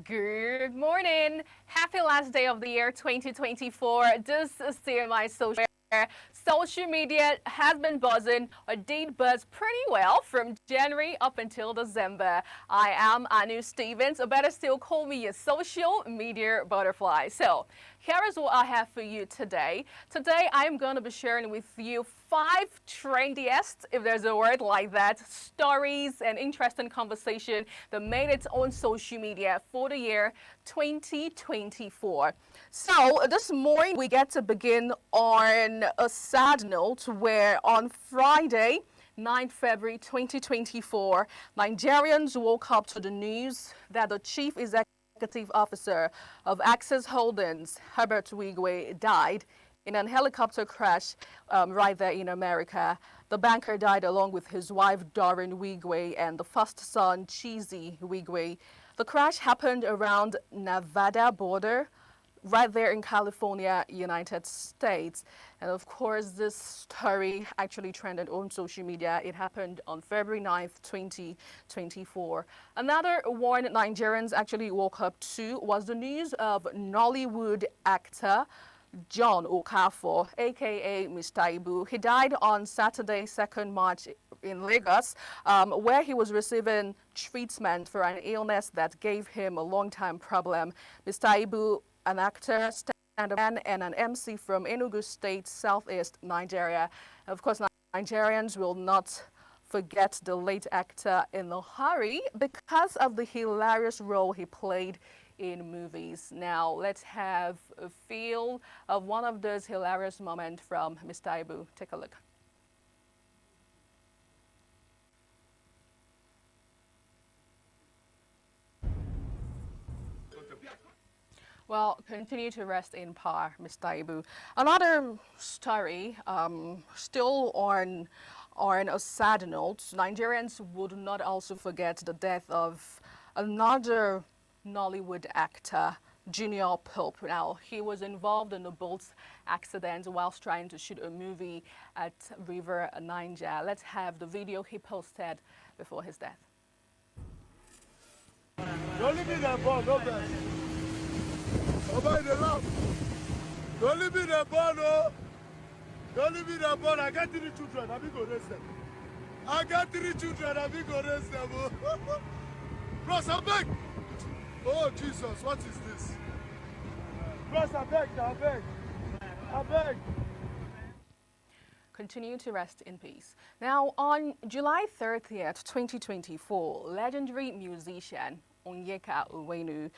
Good morning. Happy last day of the year 2024. This is TMI Social media has been buzzing or did buzz pretty well from January up until December. I am Anu Stevens, or better still call me a social media butterfly. So here is what I have for you today. Today I am going to be sharing with you 5 trendiest, if there's a word like that, stories and interesting conversation that made its own social media for the year 2024. So this morning we get to begin on a sad note where on Friday, 9th February 2024, Nigerians woke up to the news that the chief executive officer of Access Holdings, Herbert Wigwe, died in an helicopter crash right there in America. The banker died along with his wife, Doreen Wigwe, and the first son, Chizzy Wigwe. The crash happened around Nevada border, right there in California, United States. And of course, this story actually trended on social media. It happened on February 9th, 2024. Another one Nigerians actually woke up to was the news of Nollywood actor John Okafor, aka Mr. Ibu. He died on Saturday, 2nd March in Lagos, where he was receiving treatment for an illness that gave him a long-time problem. Mr. Ibu, an actor, stand-up man, and an MC from Enugu State, southeast Nigeria. Of course, Nigerians will not forget the late actor in a hurry because of the hilarious role he played in movies. Now, let's have a feel of one of those hilarious moments from Mr. Ibu. Take a look. Well, continue to rest in power, Mr. Ibu. Another story, still on a sad note, Nigerians would not also forget the death of another Nollywood actor, Junior Pope. Now, he was involved in a boat accident whilst trying to shoot a movie at River Niger. Let's have the video he posted before his death. Don't leave me that ball, no man. Over in the lap. Don't leave me that ball, no. Don't leave me that ball. I got 3 children. I be go raise them. I got 3 children. I be go raise them. Bros, I beg. Oh, Jesus, what is this? Bros, I beg, I beg. I beg. Continue to rest in peace. Now, on July 30th, 2024, legendary musician Onyeka Onwenu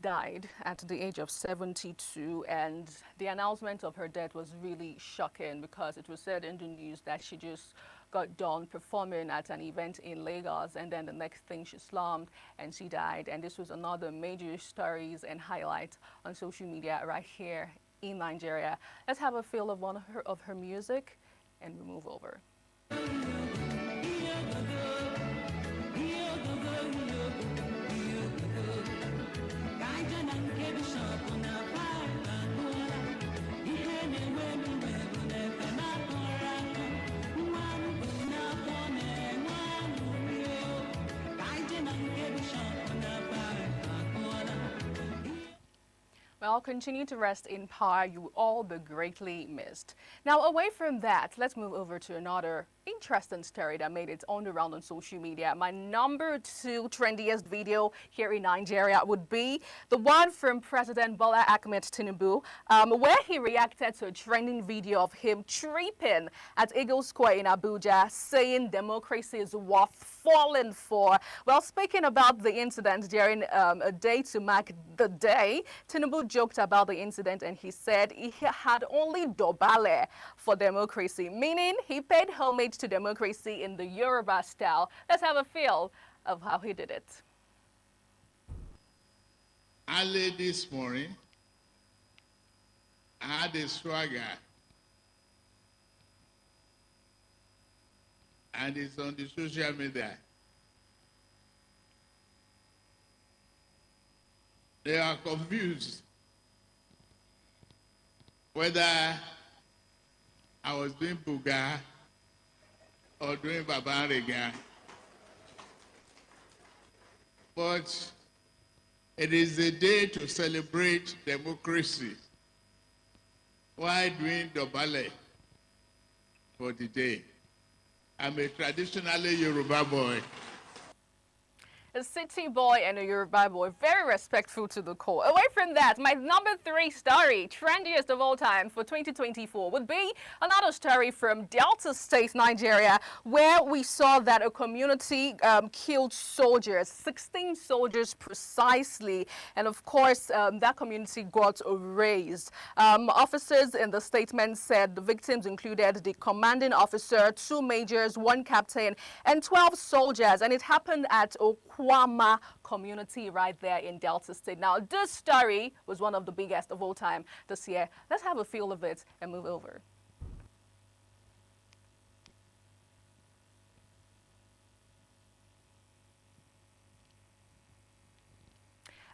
died at the age of 72, and the announcement of her death was really shocking because it was said in the news that she just got done performing at an event in Lagos, and then the next thing she slumped and she died. And this was another major stories and highlight on social media right here in Nigeria. Let's have a feel of one of her music and we move over. Well, continue to rest in power. You will all be greatly missed. Now, away from that, let's move over to another interesting story that made its own round on social media. My number 2 trendiest video here in Nigeria would be the one from President Bola Ahmed Tinubu, where he reacted to a trending video of him tripping at Eagle Square in Abuja, saying democracy is worth falling for. Well, speaking about the incident during a day to mark the day, Tinubu joked about the incident and he said he had only dobale for democracy, meaning he paid homage to democracy in the Yoruba style. Let's have a feel of how he did it. Early this morning, I had a swagger, and it's on the social media. They are confused whether I was doing Buga or doing Babarega. But It is a day to celebrate democracy. Why doing the ballet for the day? I'm a traditionally Yoruba boy. A city boy and a Yoruba boy, very respectful to the core. Away from that, my number 3 story, trendiest of all time for 2024, would be another story from Delta State, Nigeria, where we saw that a community killed soldiers, 16 soldiers precisely, and of course, that community got erased. Officers in the statement said the victims included the commanding officer, 2 majors, 1 captain, and 12 soldiers, and it happened at Kwama community right there in Delta State. Now, this story was one of the biggest of all time this year. Let's have a feel of it and move over.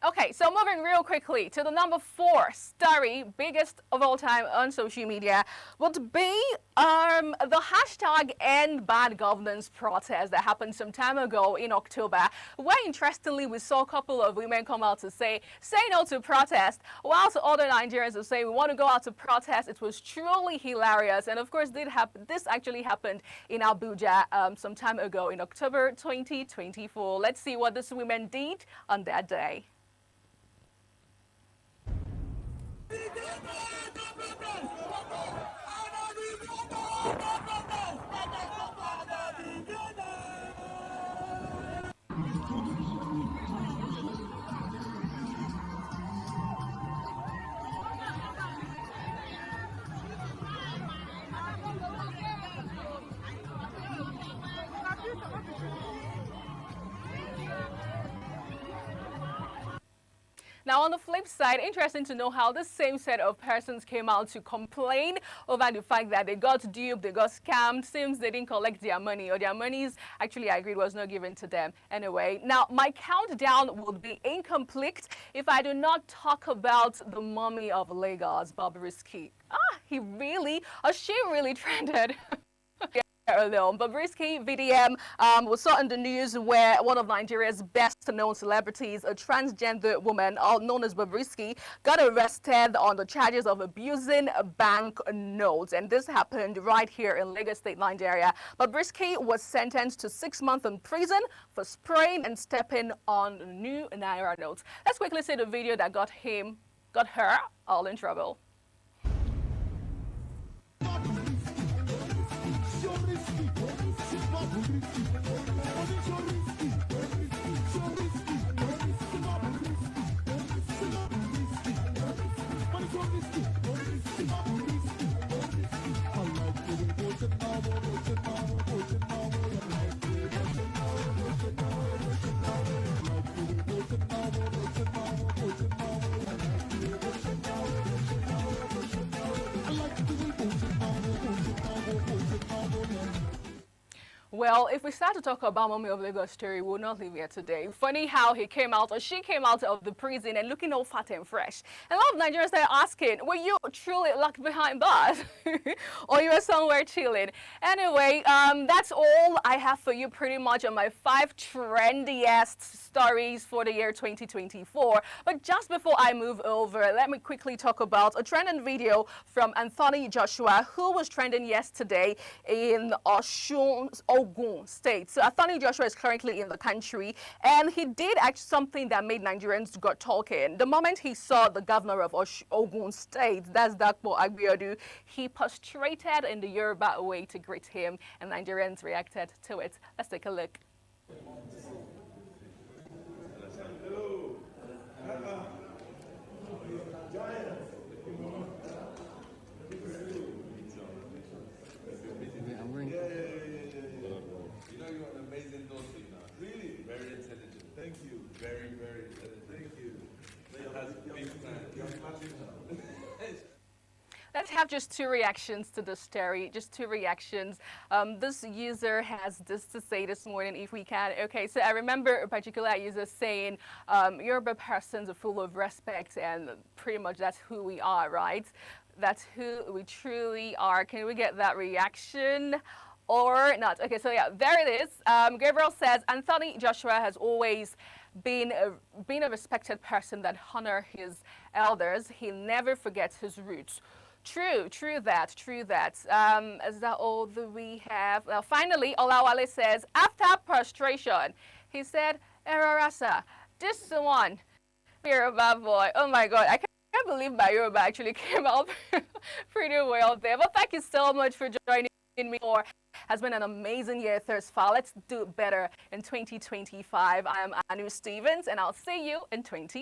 Okay, so moving real quickly to the number 4 story, biggest of all time on social media, would be the hashtag End Bad Governance protest that happened some time ago in October, where interestingly we saw a couple of women come out to say no to protest, whilst other Nigerians would say we want to go out to protest. It was truly hilarious, and of course this actually happened in Abuja some time ago in October 2024. Let's see what these women did on that day. Now, on the flip side, interesting to know how the same set of persons came out to complain over the fact that they got duped, they got scammed, seems they didn't collect their money, or their monies actually agreed was not given to them. Anyway, now my countdown would be incomplete if I do not talk about the mummy of Lagos, Bobrisky. He really, or she really trended. Alone. Bobrisky VDM was saw in the news where one of Nigeria's best-known celebrities, a transgender woman known as Bobrisky, got arrested on the charges of abusing bank notes, and this happened right here in Lagos State, Nigeria. Bobrisky was sentenced to 6 months in prison for spraying and stepping on new Naira notes. Let's quickly see the video that got her all in trouble. Well, if we start to talk about Mummy of Lagos story, we'll not leave here today. Funny how he came out, or she came out of the prison and looking all fat and fresh. And a lot of Nigerians started asking, were you truly locked behind bars? Or you were somewhere chilling? Anyway, that's all I have for you pretty much on my 5 trendiest stories for the year 2024. But just before I move over, let me quickly talk about a trending video from Anthony Joshua, who was trending yesterday in Ogun State. So Anthony Joshua is currently in the country, and he did actually something that made Nigerians got talking. The moment he saw the governor of Ogun State, that's Dakpo Abiodun, he prostrated in the Yoruba way to greet him, and Nigerians reacted to it. Let's take a look. Let's have just 2 reactions to the story, just 2 reactions. This user has this to say this morning, if we can. Okay, so I remember a particular user saying, Yoruba persons are full of respect, and pretty much that's who we are, right? That's who we truly are. Can we get that reaction? Or not? Okay, so yeah, there it is. Gabriel says, Anthony Joshua has always being a respected person that honor his elders. He never forgets his roots. True that, true that. Is that all that we have? Well, finally, Olawale says, after prostration, he said, Erarasa, this one, Yoruba boy. Oh my God, I can't believe my Yoruba actually came out pretty well there. But thank you so much for joining me. Has been an amazing year thus far. Let's do better in 2025. I am Anu Stevens, and I'll see you in 20.